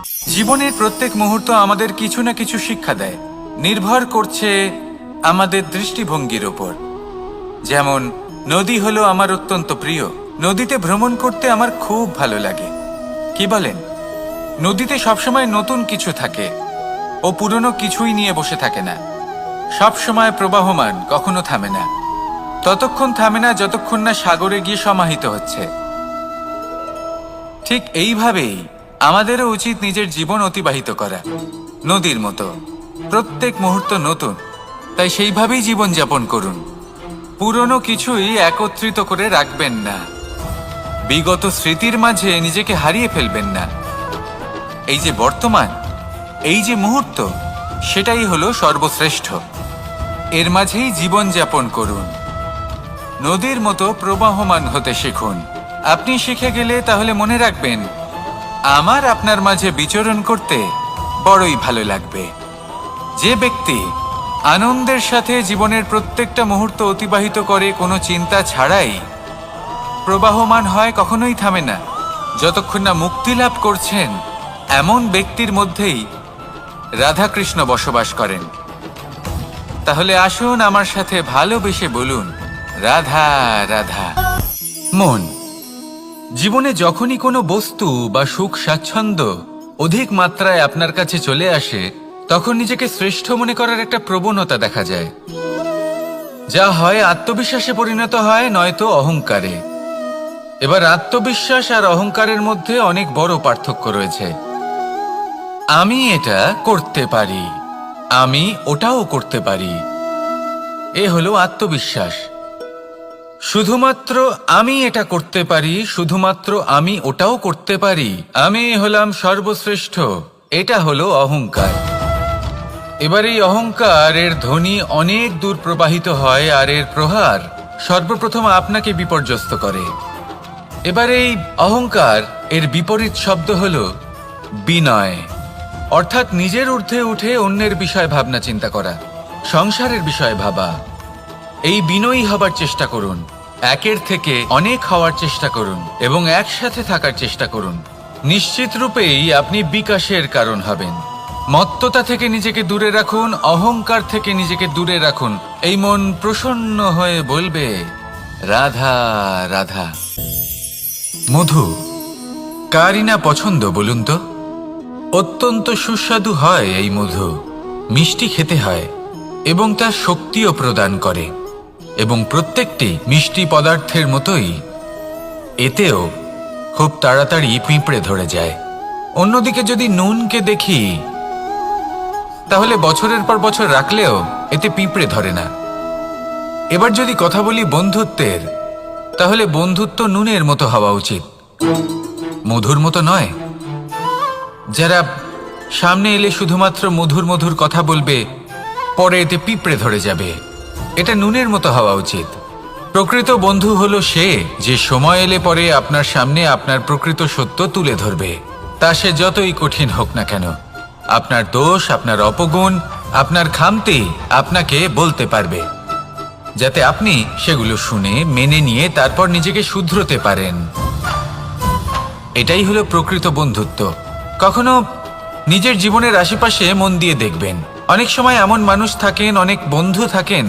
জীবনের প্রত্যেক মুহূর্ত আমাদের কিছু না কিছু শিক্ষা দেয়, নির্ভর করছে আমাদের দৃষ্টিভঙ্গির ওপর। যেমন নদী হলো আমার অত্যন্ত প্রিয়। নদীতে ভ্রমণ করতে আমার খুব ভালো লাগে। কি বলেন? নদীতে সবসময় নতুন কিছু থাকে, ও পুরনো কিছুই নিয়ে বসে থাকে না। সবসময় প্রবাহমান, কখনো থামে না। ততক্ষণ থামে না যতক্ষণ না সাগরে গিয়ে সমাহিত হচ্ছে। ঠিক এইভাবেই আমাদেরও উচিত নিজের জীবন অতিবাহিত করা, নদীর মতো। প্রত্যেক মুহূর্ত নতুন, তাই সেইভাবেই জীবন যাপন করুন। পুরনো কিছুই একত্রিত করে রাখবেন না, বিগত স্মৃতির মাঝে নিজেকে হারিয়ে ফেলবেন না। এই যে বর্তমান, এই যে মুহূর্ত, সেটাই হলো সর্বশ্রেষ্ঠ। এর মাঝেই জীবন যাপন করুন। নদীর মতো প্রবাহমান হতে শিখুন। আপনি শিখে গেলে তাহলে মনে রাখবেন, আমার আপনার মাঝে বিচরণ করতে বড়ই ভালো লাগবে। যে ব্যক্তি আনন্দের সাথে জীবনের প্রত্যেকটা মুহূর্ত অতিবাহিত করে কোনো চিন্তা ছাড়াই, প্রবাহমান হয়, কখনোই থামে না, যতক্ষণ না মুক্তি লাভ করছেন, এমন ব্যক্তির মধ্যেই রাধাকৃষ্ণ বসবাস করেন। তাহলে আসুন আমার সাথে ভালোবেসে বলুন, রাধা রাধা। মন, জীবনে যখনই কোনো বস্তু বা সুখ স্বাচ্ছন্দ্য অধিক মাত্রায় আপনার কাছে চলে আসে, তখন নিজেকে শ্রেষ্ঠ মনে করার একটা প্রবণতা দেখা যায়, যা হয় আত্মবিশ্বাসে পরিণত হয়, নয়তো অহংকারে। এবার আত্মবিশ্বাস আর অহংকারের মধ্যে অনেক বড় পার্থক্য রয়েছে। আমি এটা করতে পারি, আমি ওটাও করতে পারি, এ হলো আত্মবিশ্বাস। শুধুমাত্র আমি এটা করতে পারি, শুধুমাত্র আমি ওটাও করতে পারি, আমি হলাম সর্বশ্রেষ্ঠ, এটা হলো অহংকার। এবার এই অহংকার এর ধ্বনি অনেক দূর প্রবাহিত হয়, আর এর প্রহার সর্বপ্রথম আপনাকে বিপর্যস্ত করে। এবার এই অহংকার এর বিপরীত শব্দ হলো বিনয়, অর্থাৎ নিজের ঊর্ধ্বে উঠে অন্যের বিষয় ভাবনা চিন্তা করা, সংসারের বিষয় ভাবা। এই বিনয়ী হবার চেষ্টা করুন, একের থেকে অনেক হওয়ার চেষ্টা করুন এবং একসাথে থাকার চেষ্টা করুন। নিশ্চিত রূপেই আপনি বিকাশের কারণ হবেন। মত্ততা থেকে নিজেকে দূরে রাখুন, অহংকার থেকে নিজেকে দূরে রাখুন। এই মন প্রসন্ন হয়ে বলবে, রাধা রাধা। মধু কারই না পছন্দ বলুন তো? অত্যন্ত সুস্বাদু হয় এই মধু, মিষ্টি খেতে হয় এবং তা শক্তিও প্রদান করে। এবং প্রত্যেকটি মিষ্টি পদার্থের মতোই এতেও খুব তাড়াতাড়ি পিঁপড়ে ধরে যায়। অন্যদিকে যদি নুনকে দেখি, তাহলে বছরের পর বছর রাখলেও এতে পিঁপড়ে ধরে না। এবার যদি কথা বলি বন্ধুত্বের, তাহলে বন্ধুত্ব নুনের মতো হওয়া উচিত, মধুর মতো নয়। যারা সামনে এলে শুধুমাত্র মধুর মধুর কথা বলবে, পরে এতে পিঁপড়ে ধরে যাবে, এটা নুনের মতো হওয়া উচিত। প্রকৃত বন্ধু হলো সে যে সময় এলে পরে আপনার সামনে আপনার প্রকৃত সত্য তুলে ধরবে, তা সে যতই কঠিন হোক না কেন। আপনার দোষ, আপনার অপগুণ, আপনার খামতি আপনাকে বলতে পারবে, যাতে আপনি সেগুলো শুনে মেনে নিয়ে তারপর নিজেকে শুধরোতে পারেন। এটাই হলো প্রকৃত বন্ধুত্ব। কখনো নিজের জীবনের আশেপাশে মন দিয়ে দেখবেন, অনেক সময় এমন মানুষ থাকেন, অনেক বন্ধু থাকেন,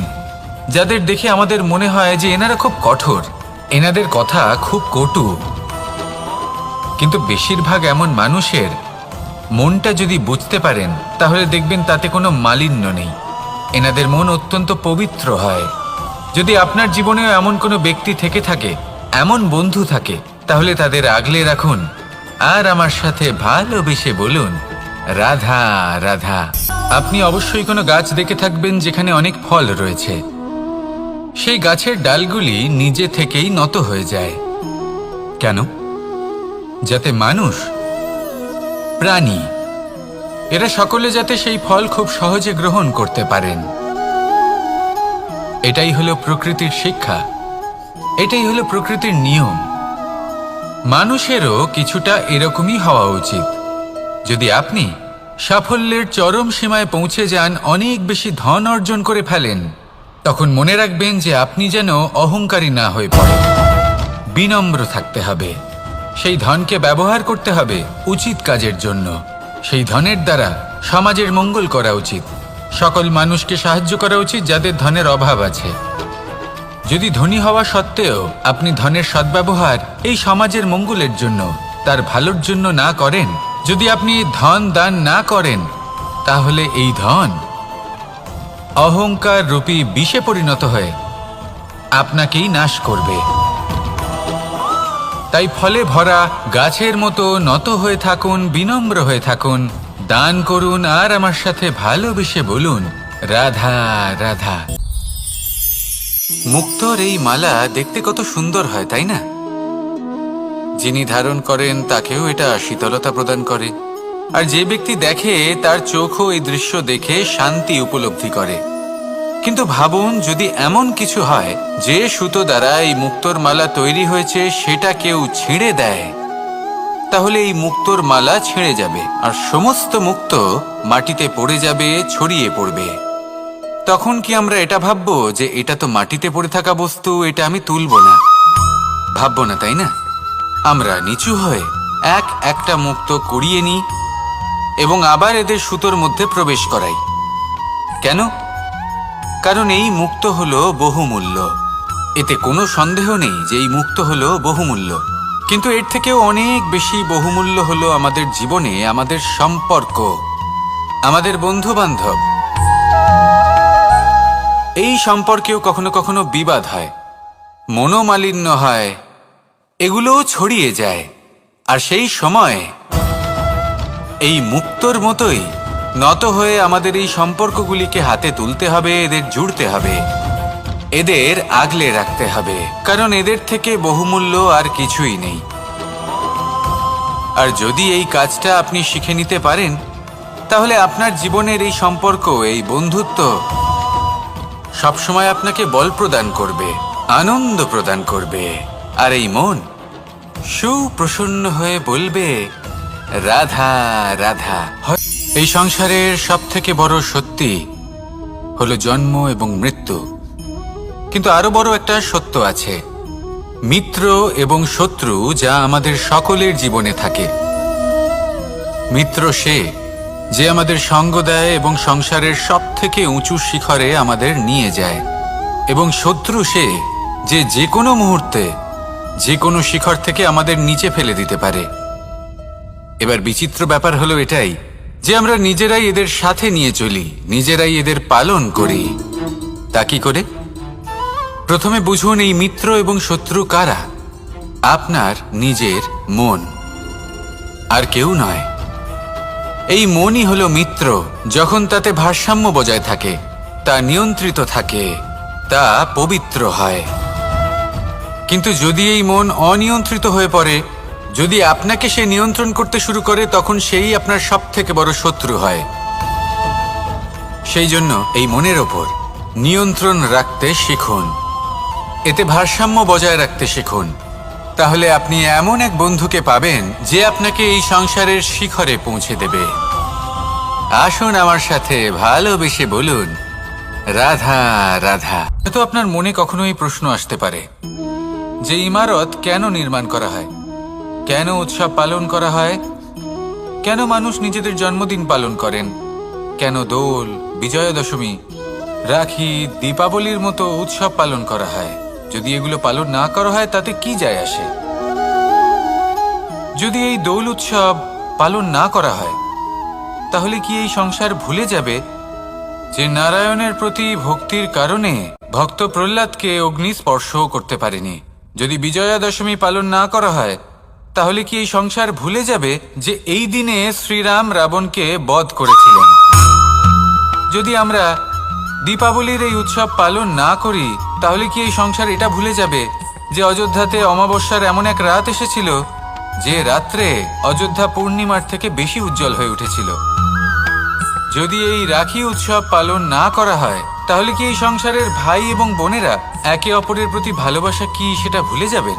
যাদের দেখে আমাদের মনে হয় যে এনারা খুব কঠোর, এনাদের কথা খুব কটু। কিন্তু বেশিরভাগ এমন মানুষের মনটা যদি বুঝতে পারেন, তাহলে দেখবেন তাতে কোনো মালিন্য নেই, এনাদের মন অত্যন্ত পবিত্র হয়। যদি আপনার জীবনেও এমন কোনো ব্যক্তি থেকে থাকে, এমন বন্ধু থাকে, তাহলে তাদের আগলে রাখুন আর আমার সাথে ভালোবেসে বলুন, রাধা রাধা। আপনি অবশ্যই কোনো গাছ দেখে থাকবেন যেখানে অনেক ফল রয়েছে। সেই গাছের ডালগুলি নিজে থেকেই নত হয়ে যায়। কেন? যাতে মানুষ, প্রাণী, এরা সকলে যাতে সেই ফল খুব সহজে গ্রহণ করতে পারেন। এটাই হলো প্রকৃতির শিক্ষা, এটাই হলো প্রকৃতির নিয়ম। মানুষেরও কিছুটা এরকমই হওয়া উচিত। যদি আপনি সাফল্যের চরম সীমায় পৌঁছে যান, অনেক বেশি ধন অর্জন করে ফেলেন, তখন মনে রাখবেন যে আপনি যেন অহংকারী না হয়ে পড়েন। বিনম্র থাকতে হবে, সেই ধনকে ব্যবহার করতে হবে উচিত কাজের জন্য। সেই ধনের দ্বারা সমাজের মঙ্গল করা উচিত। সকল মানুষকে সাহায্য করা উচিত যাদের ধনের অভাব আছে। যদি ধনী হওয়া সত্ত্বেও আপনি ধনের সদ্ব্যবহার এই সমাজের মঙ্গলের জন্য, তার ভালোর জন্য না করেন, যদি আপনি ধন দান না করেন, তাহলে এই ধন অহংকার রূপী বিষে পরিণত হয়ে আপনাকেই নাশ করবে। তাই ফলে ভরা গাছের মতো নত হয়ে থাকুন, বিনম্র হয়ে থাকুন, দান করুন আর আমার সাথে ভালোবেসে বলুন, রাধা রাধা। মুক্তোর এই মালা দেখতে কত সুন্দর হয়, তাই না? যিনি ধারণ করেন তাকেও এটা শীতলতা প্রদান করে, আর যে ব্যক্তি দেখে তার চোখও এই দৃশ্য দেখে শান্তি উপলব্ধি করে। কিন্তু ভাবুন, যদি এমন কিছু হয় যে সুতো দ্বারা এই মুক্তোর মালা তৈরি হয়েছে সেটা কেউ ছিঁড়ে দেয়, তাহলে এই মুক্তোর মালা ছিঁড়ে যাবে আর সমস্ত মুক্তো মাটিতে পড়ে যাবে, ছড়িয়ে পড়বে। তখন কি আমরা এটা ভাববো যে এটা তো মাটিতে পড়ে থাকা বস্তু, এটা আমি তুলবো না? ভাববো না, তাই না? আমরা নিচু হয়ে একটা মুক্তো কুড়িয়ে নিই এবং আবার এদের সুতোর মধ্যে প্রবেশ করাই। কেন? কারণ এই মুক্তো হলো বহুমূল্য। এতে কোনো সন্দেহ নেই যে এই মুক্তো হলো বহুমূল্য। কিন্তু এর থেকেও অনেক বেশি বহুমূল্য হলো আমাদের জীবনে আমাদের সম্পর্ক, আমাদের বন্ধু বান্ধব। এই সম্পর্কেও কখনো কখনো বিবাদ হয়, মনোমালিন্য হয়, এগুলোও ছড়িয়ে যায়। আর সেই সময় এই মুক্তোর মতোই নত হয়ে আমাদের এই সম্পর্কগুলিকে হাতে তুলতে হবে, এদের জুড়তে হবে, এদের আগলে রাখতে হবে, কারণ এদের থেকে বহুমূল্য আর কিছুই নেই। আর যদি এই কাজটা আপনি শিখে নিতে পারেন, তাহলে আপনার জীবনের এই সম্পর্ক, এই বন্ধুত্ব সবসময় আপনাকে বল প্রদান করবে, আনন্দ প্রদান করবে, আর এই মন সুপ্রসন্ন হয়ে বলবে, রাধা রাধা। এই সংসারের সবথেকে বড় সত্যি হলো জন্ম এবং মৃত্যু। কিন্তু আরো বড় একটা সত্য আছে, মিত্র এবং শত্রু, যা আমাদের সকলের জীবনে থাকে। মিত্র সে যে আমাদের সঙ্গ দেয় এবং সংসারের সবথেকে উঁচু শিখরে আমাদের নিয়ে যায়, এবং শত্রু সে যে যে কোনো মুহূর্তে যে কোনো শিখর থেকে আমাদের নিচে ফেলে দিতে পারে। এবার বিচিত্র ব্যাপার হলো এটাই যে আমরা নিজেরাই এদের সাথে নিয়ে চলি, নিজেরাই এদের পালন করি। তা কি করে? প্রথমে বুঝুন এই মিত্র এবং শত্রু কারা। আপনার নিজের মন, আর কেউ নয়। এই মনই হলো মিত্র যখন তাতে ভারসাম্য বজায় থাকে, তা নিয়ন্ত্রিত থাকে, তা পবিত্র হয়। কিন্তু যদি এই মন অনিয়ন্ত্রিত হয়ে পড়ে, যদি আপনাকে সে নিয়ন্ত্রণ করতে শুরু করে, তখন সেই আপনার সবথেকে বড় শত্রু হয়। সেই জন্য এই মনের ওপর নিয়ন্ত্রণ রাখতে শিখুন, এতে ভারসাম্য বজায় রাখতে শিখুন। তাহলে আপনি এমন এক বন্ধুকে পাবেন যে আপনাকে এই সংসারের শিখরে পৌঁছে দেবে। আসুন আমার সাথে ভালোবেসে বলুন, রাধা রাধা। তো আপনার মনে কখনো এই প্রশ্ন আসতে পারে যে ইমারত কেন নির্মাণ করা হয়, কেন উৎসব পালন করা হয়, কেন মানুষ নিজেদের জন্মদিন পালন করেন, কেন দোল, বিজয়া দশমী, রাখি, দীপাবলির মতো উৎসব পালন করা হয়? যদি এগুলো পালন না করা হয় তাতে কি যায় আসে? যদি এই দোল উৎসব পালন না করা হয়, তাহলে কি এই সংসার ভুলে যাবে যে নারায়ণের প্রতি ভক্তির কারণে ভক্ত প্রহ্লাদকে অগ্নি স্পর্শও করতে পারেনি? যদি বিজয়া দশমী পালন না করা হয়, তাহলে কি এই সংসার ভুলে যাবে যে এই দিনে শ্রীরাম রাবণকে বধ করেছিলেন? যদি আমরা দীপাবলির এই উৎসব পালন না করি, তাহলে কি এই সংসার এটা ভুলে যাবে যে অযোধ্যাতে অমাবস্যার এমন এক রাত এসেছিল যে রাত্রে অযোধ্যা পূর্ণিমার থেকে বেশি উজ্জ্বল হয়ে উঠেছিল? যদি এই রাখি উৎসব পালন না করা হয়, তাহলে কি এই সংসারের ভাই এবং বোনেরা একে অপরের প্রতি ভালোবাসা কি সেটা ভুলে যাবেন?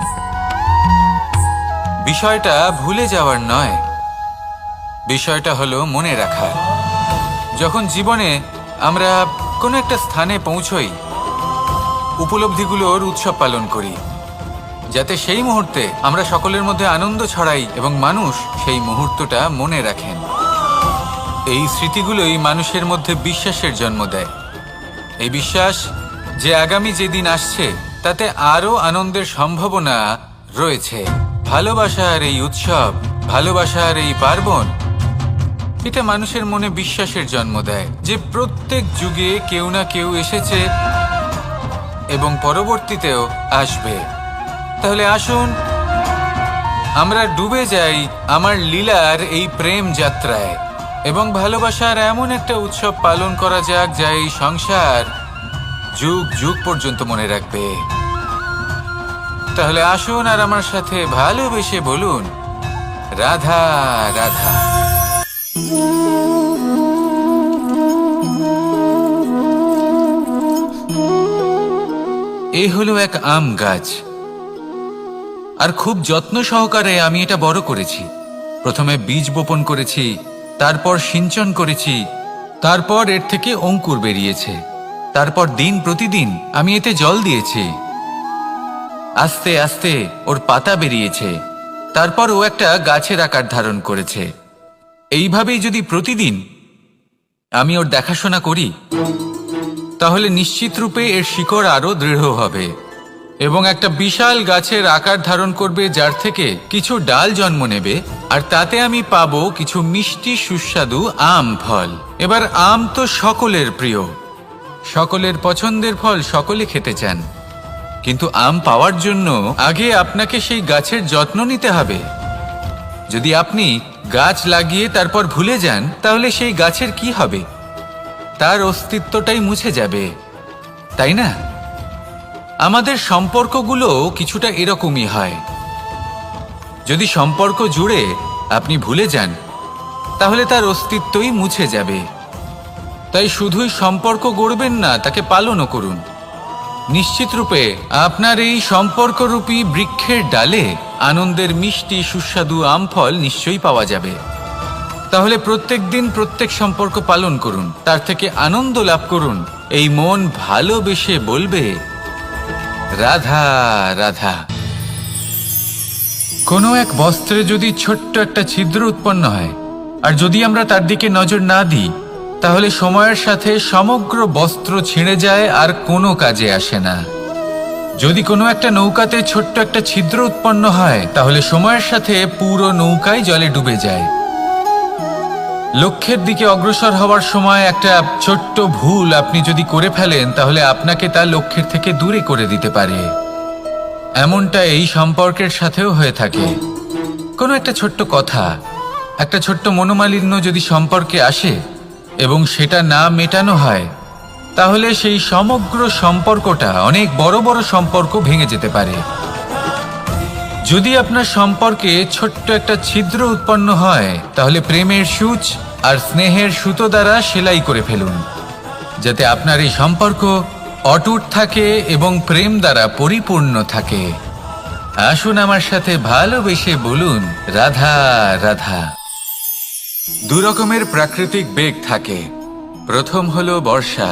বিষয়টা ভুলে যাওয়ার নয়, বিষয়টা হলো মনে রাখার। যখন জীবনে আমরা কোনো একটা স্থানে পৌঁছই, উপলব্ধিগুলোর উৎসব পালন করি, যাতে সেই মুহূর্তে আমরা সকলের মধ্যে আনন্দ ছড়াই এবং মানুষ সেই মুহূর্তটা মনে রাখেন। এই স্মৃতিগুলোই মানুষের মধ্যে বিশ্বাসের জন্ম দেয়। এই বিশ্বাস যে আগামী যেদিন আসছে তাতে আরো আনন্দের সম্ভাবনা রয়েছে। ভালোবাসার এই উৎসব, ভালোবাসার এই পার্বণ, এটা মানুষের মনে বিশ্বাসের জন্ম দেয় যে প্রত্যেক যুগে কেউ না কেউ এসেছে এবং পরবর্তীতেও আসবে। তাহলে আসুন আমরা ডুবে যাই আমার লীলার এই প্রেম যাত্রায় এবং ভালোবাসার এমন একটা উৎসব পালন করা যাক যা এই সংসার যুগ যুগ পর্যন্ত মনে রাখবে। তাহলে আসুন আর আমার সাথে ভালোবেসে বলুন, রাধা রাধা। এই হলো এক আম গাছ, আর খুব যত্ন সহকারে আমি এটা বড় করেছি। প্রথমে বীজ বপন করেছি, তারপর সিঞ্চন করেছি, তারপর এর থেকে অঙ্কুর বেরিয়েছে, তারপর দিন প্রতিদিন আমি এতে জল দিয়েছি। আস্তে আস্তে ওর পাতা বেরিয়েছে, তারপর ও একটা গাছের আকার ধারণ করেছে। এইভাবেই যদি প্রতিদিন আমি ওর দেখাশোনা করি তাহলে নিশ্চিত রূপে এর শিকড় আরো দৃঢ় হবে এবং একটা বিশাল গাছের আকার ধারণ করবে, যার থেকে কিছু ডাল জন্ম নেবে, আর তাতে আমি পাবো কিছু মিষ্টি সুস্বাদু আম ফল। এবার আম তো সকলের প্রিয়, সকলের পছন্দের ফল, সকলে খেতে চান। কিন্তু আম পাওয়ার জন্য আগে আপনাকে সেই গাছের যত্ন নিতে হবে। যদি আপনি গাছ লাগিয়ে তারপর ভুলে যান তাহলে সেই গাছের কি হবে? তার অস্তিত্বটাই মুছে যাবে, তাই না? আমাদের সম্পর্কগুলো কিছুটা এরকমই হয়। যদি সম্পর্ক জুড়ে আপনি ভুলে যান তাহলে তার অস্তিত্বই মুছে যাবে। তাই শুধুই সম্পর্ক গড়বেন না, তাকে পালনও করুন। নিশ্চিত রূপে আপনার এই সম্পর্করূপী বৃক্ষের ডালে আনন্দের মিষ্টি সুস্বাদু আম ফল নিশ্চয়ই পাওয়া যাবে। তাহলে প্রত্যেক দিন প্রত্যেক সম্পর্ক পালন করুন, তার থেকে আনন্দ লাভ করুন। এই মন ভালোবেসে বলবে, রাধা রাধা। কোনো এক বস্ত্রে যদি ছোট্ট একটা ছিদ্র উৎপন্ন হয়, আর যদি আমরা তার দিকে নজর না দিই, তাহলে সময়ের সাথে সমগ্র বস্ত্র ছিঁড়ে যায় আর কোনো কাজে আসে না। যদি কোনো একটা নৌকাতে ছোট্ট একটা ছিদ্র উৎপন্ন হয়, তাহলে সময়ের সাথে পুরো নৌকাই জলে ডুবে যায়। লক্ষ্যের দিকে অগ্রসর হওয়ার সময় একটা ছোট্ট ভুল আপনি যদি করে ফেলেন, তাহলে আপনাকে তা লক্ষ্যের থেকে দূরে করে দিতে পারে। এমনটা এই সম্পর্কের সাথেও হয়ে থাকে। কোনো একটা ছোট্ট কথা, একটা ছোট্ট মনোমালিন্য যদি সম্পর্কে আসে এবং সেটা না মেটানো হয়, তাহলে সেই সমগ্র সম্পর্কটা, অনেক বড় বড় সম্পর্ক ভেঙে যেতে পারে। যদি আপনার সম্পর্কে ছোট্ট একটা ছিদ্র উৎপন্ন হয়, তাহলে প্রেমের সূচ আর স্নেহের সুতো দ্বারা সেলাই করে ফেলুন, যাতে আপনার এই সম্পর্ক অটুট থাকে এবং প্রেম দ্বারা পরিপূর্ণ থাকে। আসুন আমার সাথে ভালোবেসে বলুন, রাধা রাধা। দু রকমের প্রাকৃতিক বেগ থাকে। প্রথম হলো বর্ষা।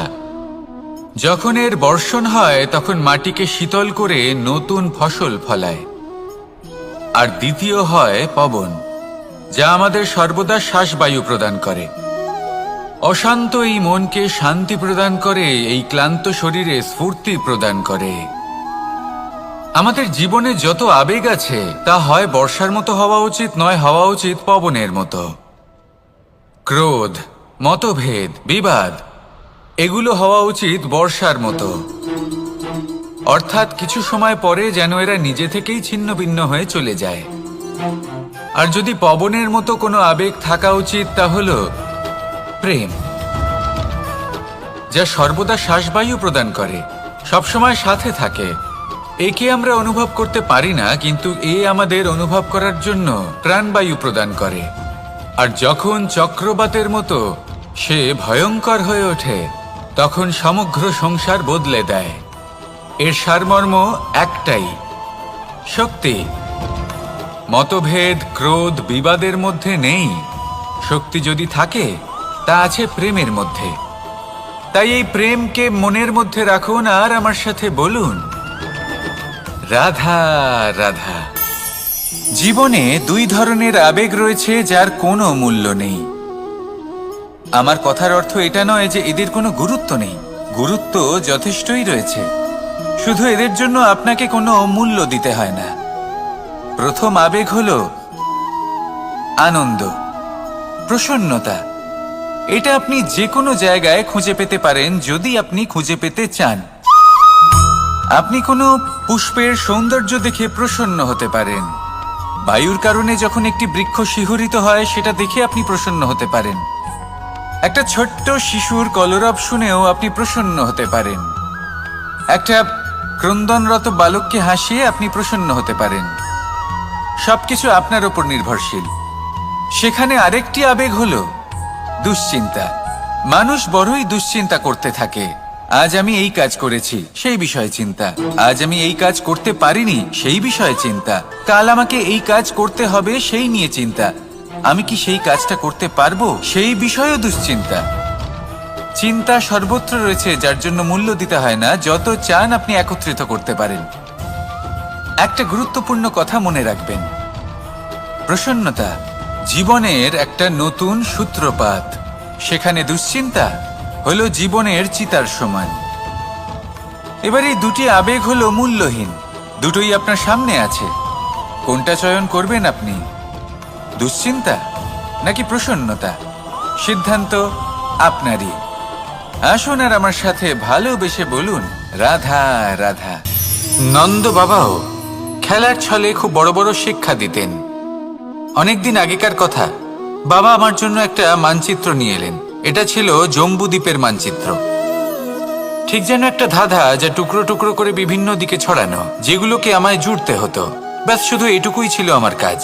যখন এর বর্ষণ হয় তখন মাটিকে শীতল করে নতুন ফসল ফলায়। আর দ্বিতীয় হয় পবন, যা আমাদের সর্বদা শ্বাসবায়ু প্রদান করে। অশান্ত এই মনকে শান্তি প্রদান করে, এই ক্লান্ত শরীরে স্ফূর্তি প্রদান করে। আমাদের জীবনে যত আবেগ আছে তা হয় বর্ষার মতো হওয়া উচিত, নয় হওয়া উচিত পবনের মতো। ক্রোধ, মতভেদ, বিবাদ, এগুলো হওয়া উচিত বর্ষার মতো। অর্থাৎ কিছু সময় পরে যেন এরা নিজে থেকেই ছিন্ন ভিন্ন হয়ে চলে যায়। আর যদি পবনের মতো কোনো আবেগ থাকা উচিত, তা হলো প্রেম, যা সর্বদা শ্বাসবায়ু প্রদান করে, সবসময় সাথে থাকে। একে আমরা অনুভব করতে পারি না, কিন্তু এ আমাদের অনুভব করার জন্য প্রাণবায়ু প্রদান করে। আর যখন চক্রবাতের মতো সে ভয়ঙ্কর হয়ে ওঠে, তখন সমগ্র সংসার বদলে দেয়। এর সারমর্ম একটাই, শক্তি। মতভেদ, ক্রোধ, বিবাদের মধ্যে নেই। শক্তি যদি থাকে তা আছে প্রেমের মধ্যে। তাই এই প্রেমকে মনের মধ্যে রাখুন আর আমার সাথে বলুন, রাধা রাধা। জীবনে দুই ধরনের আবেগ রয়েছে যার কোনো মূল্য নেই। আমার কথার অর্থ এটা নয় যে এদের কোনো গুরুত্ব নেই, গুরুত্ব যথেষ্টই রয়েছে, শুধু এদের জন্য আপনাকে কোনো মূল্য দিতে হয় না। প্রথম আবেগ হলো আনন্দ, প্রসন্নতা। এটা আপনি যে কোনো জায়গায় খুঁজে পেতে পারেন যদি আপনি খুঁজে পেতে চান। আপনি কোনো পুষ্পের সৌন্দর্য দেখে প্রসন্ন হতে পারেন, বায়ুর কারণে যখন একটি বৃক্ষ শিহরিত হয় সেটা দেখে আপনি প্রসন্ন হতে পারেন, একটা ছোট্ট শিশুর কলরব শুনেও আপনি প্রসন্ন হতে পারেন, একটা ক্রন্দনরত বালককে হাসিয়ে আপনি প্রসন্ন হতে পারেন। সবকিছু আপনার ওপর নির্ভরশীল। সেখানে আরেকটি আবেগ হলো দুশ্চিন্তা। মানুষ বড়ই দুশ্চিন্তা করতে থাকে। আজ আমি এই কাজ করেছি, সেই বিষয়ে চিন্তা। আজ আমি এই কাজ করতে পারিনি, সেই বিষয়ে চিন্তা। কাল আমাকে এই কাজ করতে হবে, সেই নিয়ে চিন্তা। আমি কি সেই কাজটা করতে পারবো, সেই বিষয়েও দুশ্চিন্তা। চিন্তা সর্বত্র রয়েছে, যার জন্য মূল্য দিতে হয় না। যত চান আপনি একত্রিত করতে পারেন। একটা গুরুত্বপূর্ণ কথা মনে রাখবেন, প্রসন্নতা জীবনের একটা নতুন সূত্রপাত। সেখানে দুশ্চিন্তা হলো জীবনের চিতার সমান। এবার এই দুটি আবেগ হলো মূল্যহীন, দুটোই আপনার সামনে আছে। কোনটা চয়ন করবেন আপনি, দুশ্চিন্তা নাকি প্রসন্নতা? সিদ্ধান্ত আপনারই। আসুন আর আমার সাথে ভালোবেসে বলুন, রাধা রাধা। নন্দ বাবাও খেলার ছলে খুব বড় বড় শিক্ষা দিতেন। অনেকদিন আগেকার কথা, বাবা আমার জন্য একটা মানচিত্র নিয়ে এলেন। এটা ছিল জম্বু দ্বীপের মানচিত্র, ঠিক যেন একটা ধাঁধা, যা টুকরো টুকরো করে বিভিন্ন দিকে ছড়ানো, যেগুলোকে আমায় জুড়তে হতো। ব্যাস শুধু এটুকুই ছিল আমার কাজ।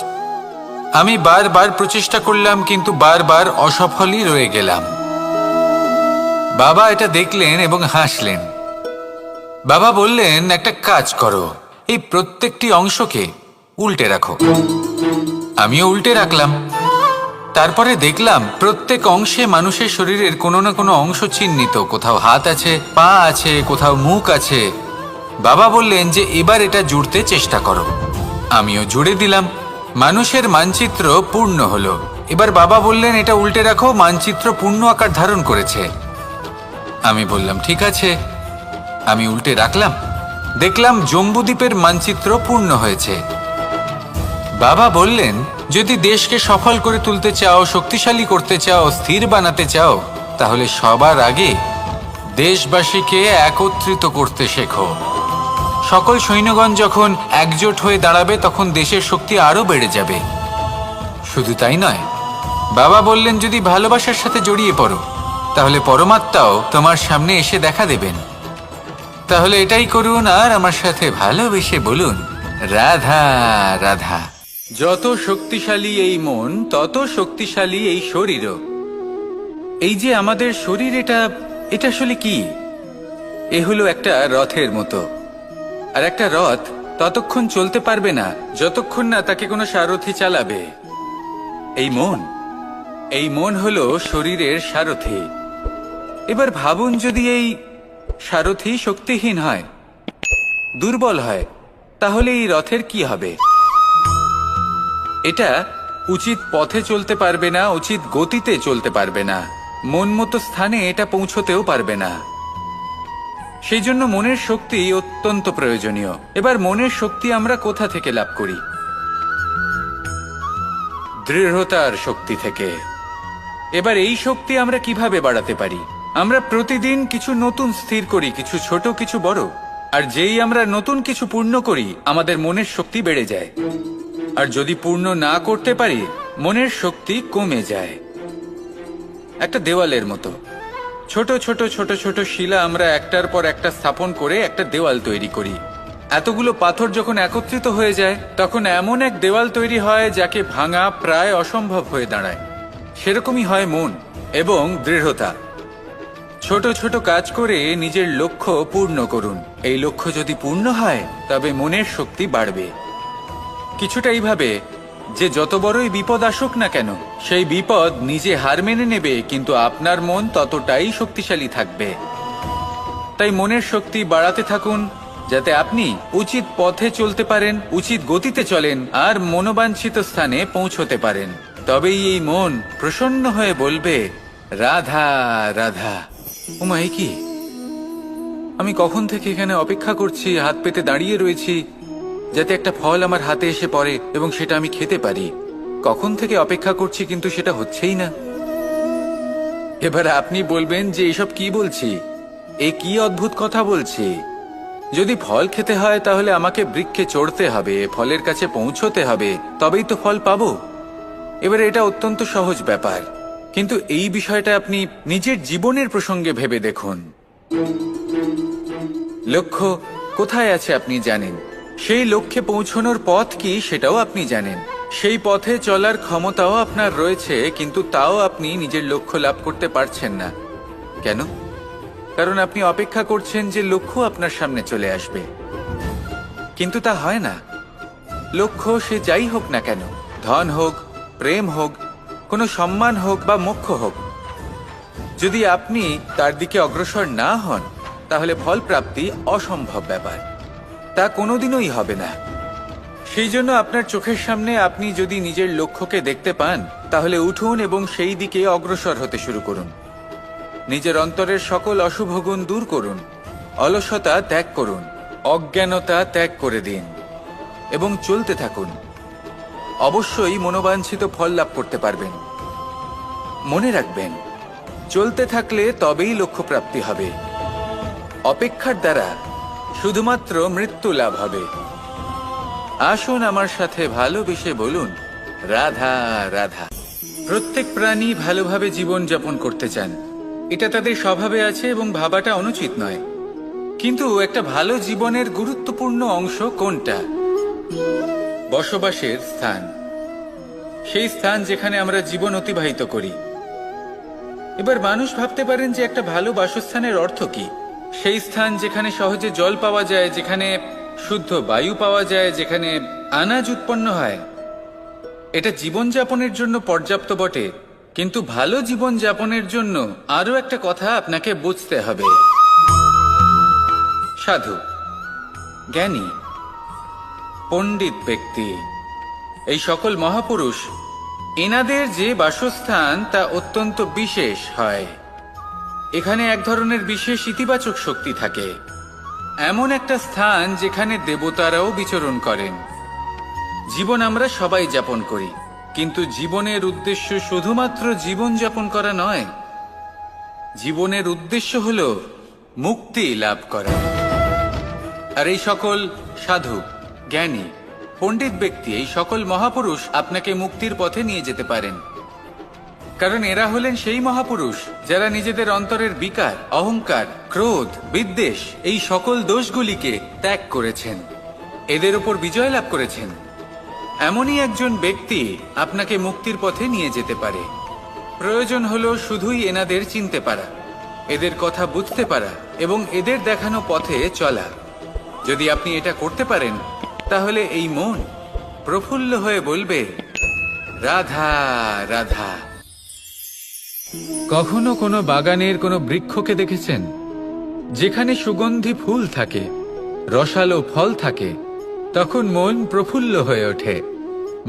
আমি বারবার প্রচেষ্টা করলাম, কিন্তু বারবার অসফলই রয়ে গেলাম। বাবা এটা দেখলেন এবং হাসলেন। বাবা বললেন, একটা কাজ করো, এই প্রত্যেকটি অংশকে উল্টে রাখো। আমিও উল্টে রাখলাম। তারপরে দেখলাম প্রত্যেক অংশে মানুষের শরীরের কোনো না কোনো অংশ চিহ্নিত। কোথাও হাত আছে, পা আছে, কোথাও মুখ আছে। বাবা বললেন যে এবার এটা জুড়তে চেষ্টা করো। আমিও জুড়ে দিলাম। মানুষের মানচিত্র পূর্ণ হলো। এবার বাবা বললেন, এটা উল্টে রাখো। মানচিত্র পূর্ণ আকার ধারণ করেছে। আমি বললাম, ঠিক আছে। আমি উল্টে রাখলাম। দেখলাম জম্বুদ্বীপের মানচিত্র পূর্ণ হয়েছে। বাবা বললেন, যদি দেশকে সফল করে তুলতে চাও, শক্তিশালী করতে চাও, স্থির বানাতে চাও, তাহলে সবার আগে দেশবাসীকে একত্রিত করতে শেখো। সকল সৈন্যগণ যখন একজোট হয়ে দাঁড়াবে, তখন দেশের শক্তি আরো বেড়ে যাবে। শুধু তাই নয়, বাবা বললেন, যদি ভালোবাসার সাথে জড়িয়ে পড়ো, তাহলে পরমাত্মাও তোমার সামনে এসে দেখা দেবেন। তাহলে এটাই করুন আর আমার সাথে ভালোবেসে বলুন, রাধা রাধা। যত শক্তিশালী এই মন, তত শক্তিশালী এই শরীরও। এই যে আমাদের শরীর, এটা আসলে কি? এ হলো একটা রথের মতো। আর একটা রথ ততক্ষণ চলতে পারবে না যতক্ষণ না তাকে কোনো সারথি চালাবে। এই মন হলো শরীরের সারথি। এবার ভাবুন, যদি এই সারথি শক্তিহীন হয়, দুর্বল হয়, তাহলে এই রথের কি হবে? এটা উচিত পথে চলতে পারবে না, উচিত গতিতে চলতে পারবে না, মন মতো স্থানে এটা পৌঁছতেও পারবে না। সেই জন্য মনের শক্তি অত্যন্ত প্রয়োজনীয়। এবার মনের শক্তি আমরা কোথা থেকে লাভ করি? দৃঢ়তার শক্তি থেকে। এবার এই শক্তি আমরা কিভাবে বাড়াতে পারি? আমরা প্রতিদিন কিছু নতুন স্থির করি, কিছু ছোট, কিছু বড়। আর যেই আমরা নতুন কিছু পূর্ণ করি, আমাদের মনের শক্তি বেড়ে যায়। আর যদি পূর্ণ না করতে পারি, মনের শক্তি কমে যায়। একটা দেওয়ালের মতো ছোট ছোট ছোট ছোট শিলা আমরা একটার পর একটা স্থাপন করে একটা দেওয়াল তৈরি করি। এতগুলো পাথর যখন একত্রিত হয়ে যায়, তখন এমন এক দেওয়াল তৈরি হয় যাকে ভাঙা প্রায় অসম্ভব হয়ে দাঁড়ায়। সেরকমই হয় মন এবং দৃঢ়তা। ছোট ছোট কাজ করে নিজের লক্ষ্য পূর্ণ করুন। এই লক্ষ্য যদি পূর্ণ হয়, তবে মনের শক্তি বাড়বে। কিছুটা এইভাবে যে যত বড়ই বিপদ আসুক না কেন, সেই বিপদ নিজে হার মেনে নেবে, কিন্তু আপনার মন ততটাই শক্তিশালী থাকবে। তাই মনের শক্তি বাড়াতে থাকুন, যাতে আপনি উচিত পথে চলতে পারেন, উচিত গতিতে চলেন আর মনোবাঞ্ছিত স্থানে পৌঁছতে পারেন। তবেই এই মন প্রসন্ন হয়ে বলবে, রাধা রাধা। ওমা, এ কি? আমি কখন থেকে এখানে অপেক্ষা করছি, হাত পেতে দাঁড়িয়ে রয়েছি যাতে একটা ফল আমার হাতে এসে পড়ে এবং সেটা আমি খেতে পারি। কখন থেকে অপেক্ষা করছি, কিন্তু সেটা হচ্ছেই না। এবার আপনি বলবেন যে এসব কি বলছি, এ কি অদ্ভুত কথা বলছি। যদি ফল খেতে হয় তাহলে আমাকে বৃক্ষে চড়তে হবে, ফলের কাছে পৌঁছতে হবে, তবেই তো ফল পাবো। এবারে এটা অত্যন্ত সহজ ব্যাপার, কিন্তু এই বিষয়টা আপনি নিজের জীবনের প্রসঙ্গে ভেবে দেখুন। লক্ষ্য কোথায় আছে আপনি জানেন, সেই লক্ষ্যে পৌঁছানোর পথ কি সেটাও আপনি জানেন, সেই পথে চলার ক্ষমতাও আপনার রয়েছে, কিন্তু তাও আপনি নিজের লক্ষ্য লাভ করতে পারছেন না। কেন? কারণ আপনি অপেক্ষা করছেন যে লক্ষ্য আপনার সামনে চলে আসবে, কিন্তু তা হয় না। লক্ষ্য সে যাই হোক না কেন, ধন হোক, প্রেম হোক, কোনো সম্মান হোক বা মোক্ষ হোক, যদি আপনি তার দিকে অগ্রসর না হন তাহলে ফল প্রাপ্তি অসম্ভব ব্যাপার, তা কোনোদিনই হবে না। সেই জন্য আপনার চোখের সামনে আপনি যদি নিজের লক্ষ্যকে দেখতে পান তাহলে উঠুন এবং সেই দিকে অগ্রসর হতে শুরু করুন। নিজের অন্তরের সকল অশুভ গুণ দূর করুন, অলসতা ত্যাগ করুন, অজ্ঞানতা ত্যাগ করে দিন এবং চলতে থাকুন। অবশ্যই মনোবাঞ্ছিত ফল লাভ করতে পারবেন। মনে রাখবেন, চলতে থাকলে তবেই লক্ষ্য প্রাপ্তি হবে। অপেক্ষার দ্বারা শুধুমাত্র মৃত্যু লাভ হবে। আসুন আমার সাথে ভালোবেসে বলুন, রাধা রাধা। প্রত্যেক প্রাণী ভালোভাবে জীবন যাপন করতে চান, এটা তাদের স্বভাবে আছে এবং ভাবাটা অনুচিত নয়। কিন্তু একটা ভালো জীবনের গুরুত্বপূর্ণ অংশ কোনটা? বসবাসের স্থান, সেই স্থান যেখানে আমরা জীবন অতিবাহিত করি। এবার মানুষ ভাবতে পারেন যে একটা ভালো বাসস্থানের অর্থ কি? সেই স্থান যেখানে সহজে জল পাওয়া যায়, যেখানে শুদ্ধ বায়ু পাওয়া যায়, যেখানে আনাজ উৎপন্ন হয়। এটা জীবনযাপনের জন্য পর্যাপ্ত বটে, কিন্তু ভালো জীবন যাপনের জন্য আরো একটা কথা আপনাকে বুঝতে হবে। সাধু, জ্ঞানী, পণ্ডিত ব্যক্তি, এই সকল মহাপুরুষ, এনাদের যে বাসস্থান তা অত্যন্ত বিশেষ হয়। এখানে এক ধরনের বিশেষ ইতিবাচক শক্তি থাকে, এমন একটা স্থান যেখানে দেবতারাও বিচরণ করেন। জীবন আমরা সবাই যাপন করি, কিন্তু জীবনের উদ্দেশ্য শুধুমাত্র জীবন যাপন করা নয়। জীবনের উদ্দেশ্য হল মুক্তি লাভ করা। আর এই সকল সাধু, জ্ঞানী, পণ্ডিত ব্যক্তি, এই সকল মহাপুরুষ আপনাকে মুক্তির পথে নিয়ে যেতে পারেন, কারণ এরা হলেন সেই মহাপুরুষ যারা নিজেদের অন্তরের বিকার, অহংকার, ক্রোধ, বিদ্বেষ, এই সকল দোষগুলিকে ত্যাগ করেছেন, এদের উপর বিজয় লাভ করেছেন। এমনই একজন ব্যক্তি আপনাকে মুক্তির পথে নিয়ে যেতে পারে। প্রয়োজন হলো শুধুই এনাদের চিনতে পারা, এদের কথা বুঝতে পারা এবং এদের দেখানো পথে চলা। যদি আপনি এটা করতে পারেন তাহলে এই মন প্রফুল্ল হয়ে বলবে, রাধা রাধা। কখনো কোনো বাগানের কোনো বৃক্ষকে দেখেছেন যেখানে সুগন্ধি ফুল থাকে, রসালো ফল থাকে? তখন মন প্রফুল্ল হয়ে ওঠে,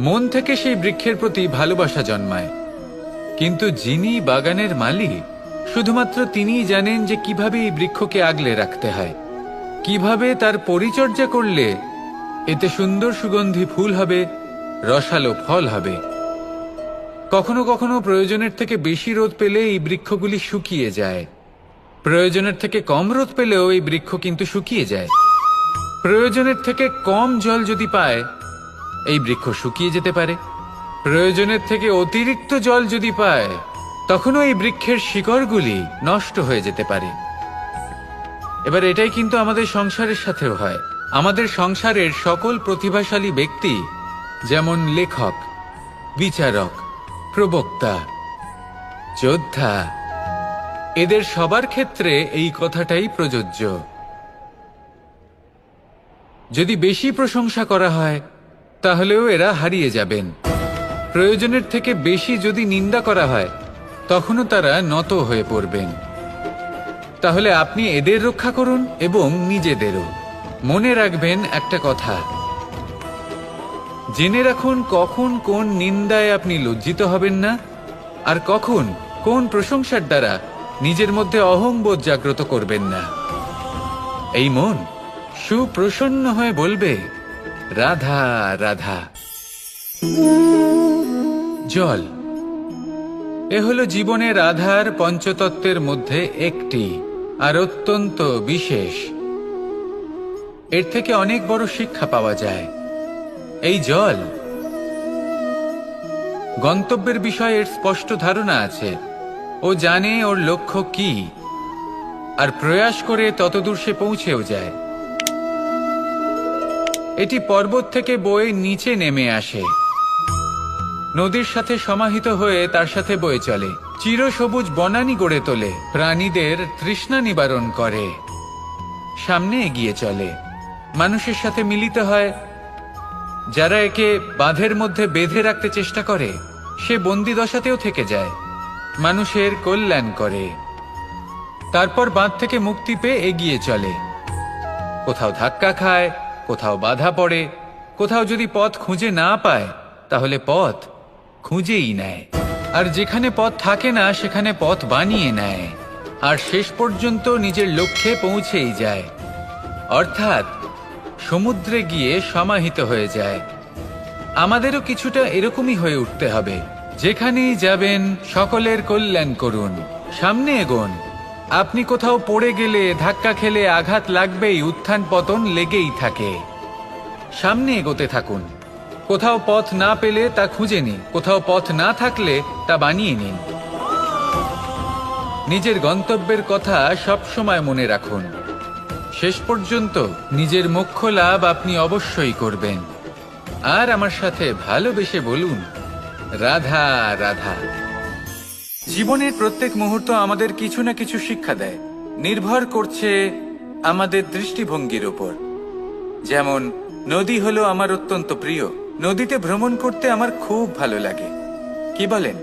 মন থেকে সেই বৃক্ষের প্রতি ভালোবাসা জন্মায়। কিন্তু যিনি বাগানের মালিক, শুধুমাত্র তিনিই জানেন যে কিভাবে এই বৃক্ষকে আগলে রাখতে হয়, কিভাবে তার পরিচর্যা করলে এতে সুন্দর সুগন্ধি ফুল হবে, রসালো ফল হবে। কখনো কখনো প্রয়োজনের থেকে বেশি রোদ পেলে এই বৃক্ষগুলি শুকিয়ে যায়, প্রয়োজনের থেকে কম রোদ পেলেও এই বৃক্ষ কিন্তু শুকিয়ে যায়। প্রয়োজনের থেকে কম জল যদি পায় এই বৃক্ষ শুকিয়ে যেতে পারে, প্রয়োজনের থেকে অতিরিক্ত জল যদি পায় তখনও এই বৃক্ষের শিকড়গুলি নষ্ট হয়ে যেতে পারে। এবার এটাই কিন্তু আমাদের সংসারের সাথেও হয়। আমাদের সংসারের সকল প্রতিভাশালী ব্যক্তি, যেমন লেখক, বিচারক, প্রবক্তা, যোদ্ধা, এদের সবার ক্ষেত্রে এই কথাটাই প্রযোজ্য। যদি বেশি প্রশংসা করা হয় তাহলেও এরা হারিয়ে যাবেন। প্রয়োজনের থেকে বেশি যদি নিন্দা করা হয় তখনও তারা নত হয়ে পড়বেন। তাহলে আপনি এদের রক্ষা করুন এবং নিজেদেরও। মনে রাখবেন একটা কথা, জেনে রাখুন কখন কোন নিন্দায় আপনি লজ্জিত হবেন না আর কখন কোন প্রশংসার দ্বারা নিজের মধ্যে অহংবোধ জাগ্রত করবেন না। এই মন সুপ্রসন্ন হয়ে বলবে, রাধা রাধা। জল এ হলো জীবনের আধার পঞ্চতত্ত্বের মধ্যে একটি, আর অত্যন্ত বিশেষ। এর থেকে অনেক বড় শিক্ষা পাওয়া যায়। এই জল গন্তব্যের বিষয়ে এর স্পষ্ট ধারণা আছে। ও জানে ওর লক্ষ্য কি, আর প্রয়াস করে ততদূর সে পৌঁছেও যায়। এটি পর্বত থেকে বয়ে নিচে নেমে আসে, নদীর সাথে সমাহিত হয়ে তার সাথে বয়ে চলে, চিরসবুজ বনানী গড়ে তোলে, প্রাণীদের তৃষ্ণা নিবারণ করে, সামনে এগিয়ে চলে, মানুষের সাথে মিলিত হয়। যারা একে বাঁধের মধ্যে বেঁধে রাখতে চেষ্টা করে, সে বন্দি দশাতেও থেকে যায়, মানুষের কল্যাণ করে। তারপর বাঁধ থেকে মুক্তি পেয়ে এগিয়ে চলে, কোথাও ধাক্কা খায়, কোথাও বাধা পড়ে, কোথাও যদি পথ খুঁজে না পায় তাহলে পথ খুঁজেই নেয়, আর যেখানে পথ থাকে না সেখানে পথ বানিয়ে নেয়, আর শেষ পর্যন্ত নিজের লক্ষ্যে পৌঁছেই যায়, অর্থাৎ সমুদ্রে গিয়ে সমাহিত হয়ে যায়। আমাদেরও কিছুটা এরকমই হয়ে উঠতে হবে। যেখানেই যাবেন সকলের কল্যাণ করুন, সামনে এগোন। আপনি কোথাও পড়ে গেলে, ধাক্কা খেলে আঘাত লাগবেই, উত্থান পতন লেগেই থাকে। সামনে এগোতে থাকুন। কোথাও পথ না পেলে তা খুঁজে নিন, কোথাও পথ না থাকলে তা বানিয়ে নিন। নিজের গন্তব্যের কথা সব সময় মনে রাখুন। শেষ পর্যন্ত নিজের মোক্ষ লাভ আপনি অবশ্যই করবেন। আর আমার সাথে ভালোবেসে বলুন, রাধা রাধা। জীবনের প্রত্যেক মুহূর্ত আমাদের কিছু না কিছু শিক্ষা দেয়, নির্ভর করছে আমাদের দৃষ্টিভঙ্গির উপর। যেমন নদী হলো আমার অত্যন্ত প্রিয়, নদীতে ভ্রমণ করতে আমার খুব ভালো লাগে। কি বলেন?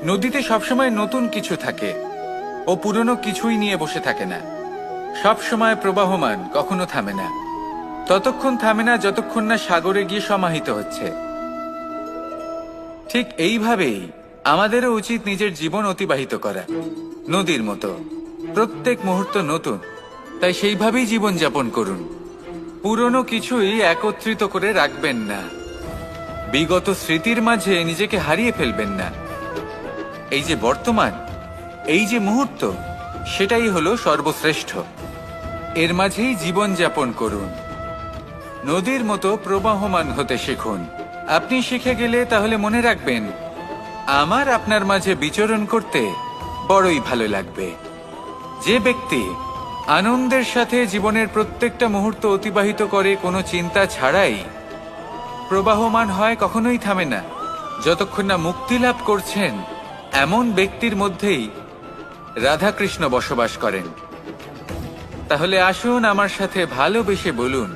নদীতে সবসময় নতুন কিছু থাকে, ও পুরনো কিছুই নিয়ে বসে থাকে না, সব সময় প্রবাহমান, কখনো থামে না। ততক্ষণ থামে না যতক্ষণ না সাগরে গিয়ে সমাহিত হচ্ছে। ঠিক এইভাবেই আমাদেরও উচিত নিজের জীবন অতিবাহিত করা, নদীর মতো। প্রত্যেক মুহূর্ত নতুন, তাই সেইভাবেই জীবন যাপন করুন। পুরনো কিছুই একত্রিত করে রাখবেন না, বিগত স্মৃতির মাঝে নিজেকে হারিয়ে ফেলবেন না। এই যে বর্তমান, এই যে মুহূর্ত, সেটাই হলো সর্বশ্রেষ্ঠ। এর মাঝেই জীবন যাপন করুন, নদীর মতো প্রবাহমান হতে শিখুন। আপনি শিখে গেলে তাহলে মনে রাখবেন, আমার আপনার মাঝে বিচরণ করতে বড়ই ভালো লাগবে। যে ব্যক্তি আনন্দের সাথে জীবনের প্রত্যেকটা মুহূর্ত অতিবাহিত করে কোনো চিন্তা ছাড়াই, প্রবাহমান হয়, কখনোই থামে না, যতক্ষণ না মুক্তি লাভ করছেন, এমন ব্যক্তির মধ্যেই রাধাকৃষ্ণ বসবাস করেন। তাহলে আসুন আমার সাথে ভালোবেসে বলুন,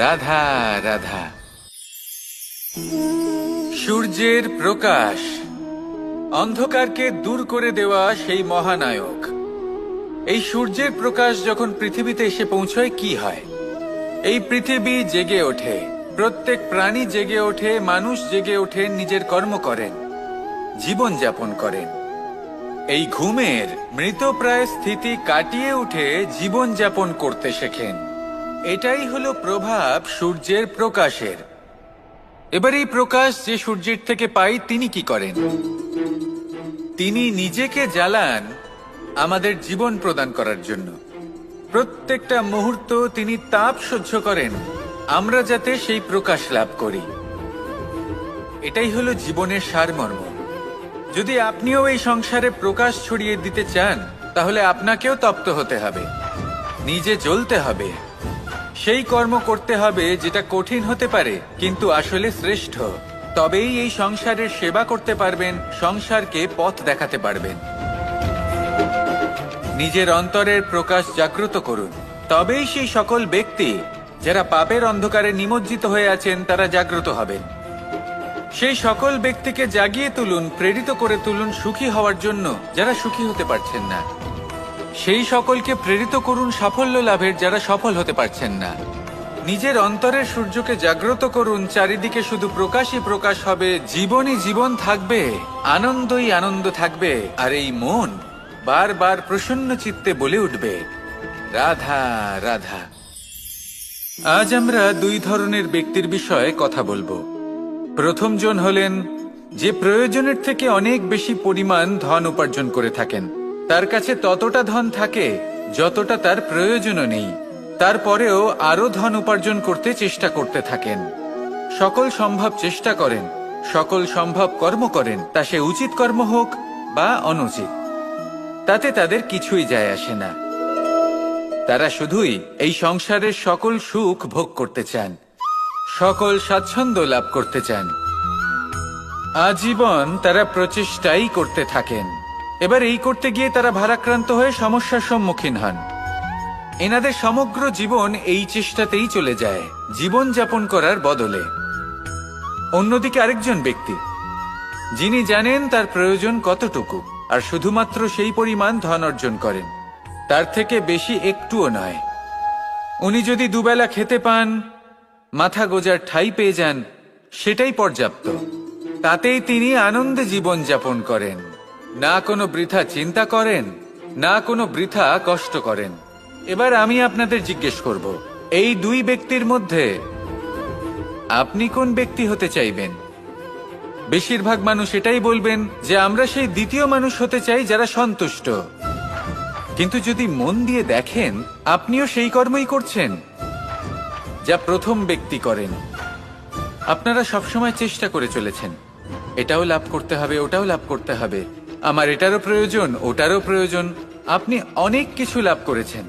রাধা রাধা। সূর্যের প্রকাশ অন্ধকারকে দূর করে দেওয়া সেই মহানায়ক। এই সূর্যের প্রকাশ যখন পৃথিবীতে এসে পৌঁছয়, কি হয়? এই পৃথিবী জেগে ওঠে, প্রত্যেক প্রাণী জেগে ওঠে, মানুষ জেগে ওঠে, নিজের কর্ম করেন, জীবন যাপন করেন। এই ঘুমের মৃতপ্রায় স্থিতি কাটিয়ে উঠে জীবন যাপন করতে শেখেন। এটাই হলো প্রভাব সূর্যের প্রকাশের। এবার এই প্রকাশ যে সূর্যের থেকে পাই, তিনি কি করেন? তিনি নিজেকে জ্বালান আমাদের জীবন প্রদান করার জন্য। প্রত্যেকটা মুহূর্ত তিনি তাপ সহ্য করেন, আমরা যাতে সেই প্রকাশ লাভ করি। এটাই হলো জীবনের সারমর্ম। যদি আপনিও এই সংসারে প্রকাশ ছড়িয়ে দিতে চান, তাহলে আপনাকেও তপ্ত হতে হবে, নিজে জ্বলতে হবে, সেই কর্ম করতে হবে যেটা কঠিন হতে পারে কিন্তু আসলে শ্রেষ্ঠ। তবেই এই সংসারের সেবা করতে পারবেন, সংসারকে পথ দেখাতে পারবেন। নিজের অন্তরের প্রকাশ জাগ্রত করুন, তবেই সেই সকল ব্যক্তি যারা পাপের অন্ধকারে নিমজ্জিত হয়ে আছেন, তারা জাগ্রত হবেন। সেই সকল ব্যক্তিকে জাগিয়ে তুলুন, প্রেরিত করে তুলুন সুখী হওয়ার জন্য, যারা সুখী হতে পারছেন না। সেই সকলকে প্রেরিত করুন সাফল্য লাভের, যারা সফল হতে পারছেন না। নিজের অন্তরের সূর্যকে জাগ্রত করুন, চারিদিকে শুধু প্রকাশই প্রকাশ হবে, জীবনই জীবন থাকবে, আনন্দই আনন্দ থাকবে, আর এই মন বারবার প্রসন্ন চিত্তে বলে উঠবে, রাধা রাধা। আজ আমরা দুই ধরনের ব্যক্তির বিষয়ে কথা বলবো। প্রথম জন হলেন যে প্রয়োজনের থেকে অনেক বেশি পরিমাণ ধন উপার্জন করে থাকেন। তার কাছে ততটা ধন থাকে যতটা তার প্রয়োজনও নেই, তারপরেও আরো ধন উপার্জন করতে চেষ্টা করতে থাকেন। সকল সম্ভব চেষ্টা করেন, সকল সম্ভব কর্ম করেন, তা সে উচিত কর্ম হোক বা অনুচিত, তাতে তাদের কিছুই যায় আসে না। তারা শুধুই এই সংসারের সকল সুখ ভোগ করতে চান, সকল স্বাচ্ছন্দ্য লাভ করতে চান। আজীবন তারা প্রচেষ্টাই করতে থাকেন। এবার এই করতে গিয়ে তারা ভারাক্রান্ত হয়ে সমস্যার সম্মুখীন হন। এনাদের সমগ্র জীবন এই চেষ্টাতেই চলে যায়, জীবন যাপন করার বদলে। অন্যদিকে আরেকজন ব্যক্তি, যিনি জানেন তার প্রয়োজন কতটুকু, আর শুধুমাত্র সেই পরিমাণ ধন অর্জন করেন, তার থেকে বেশি একটুও নয়। উনি যদি দুবেলা খেতে পান, মাথা গোজার ঠাঁই পেয়ে যান, সেটাই পর্যাপ্ত। তাতেই তিনি আনন্দে জীবন যাপন করেন, না কোনো বৃথা চিন্তা করেন, না কোনো বৃথা কষ্ট করেন। এবার আমি আপনাদের জিজ্ঞেস করব, এই দুই ব্যক্তির মধ্যে আপনি কোন ব্যক্তি হতে চাইবেন? বেশিরভাগ মানুষ এটাই বলবেন যে আমরা সেই দ্বিতীয় মানুষ হতে চাই যারা সন্তুষ্ট। কিন্তু যদি মন দিয়ে দেখেন, আপনিও সেই কর্মই করছেন যা প্রথম ব্যক্তি করেন। আপনারা সবসময় চেষ্টা করে চলেছেন, এটাও লাভ করতে হবে, ওটাও লাভ করতে হবে, আমার এটারও প্রয়োজন, ওটারও প্রয়োজন। আপনি অনেক কিছু লাভ করেছেন,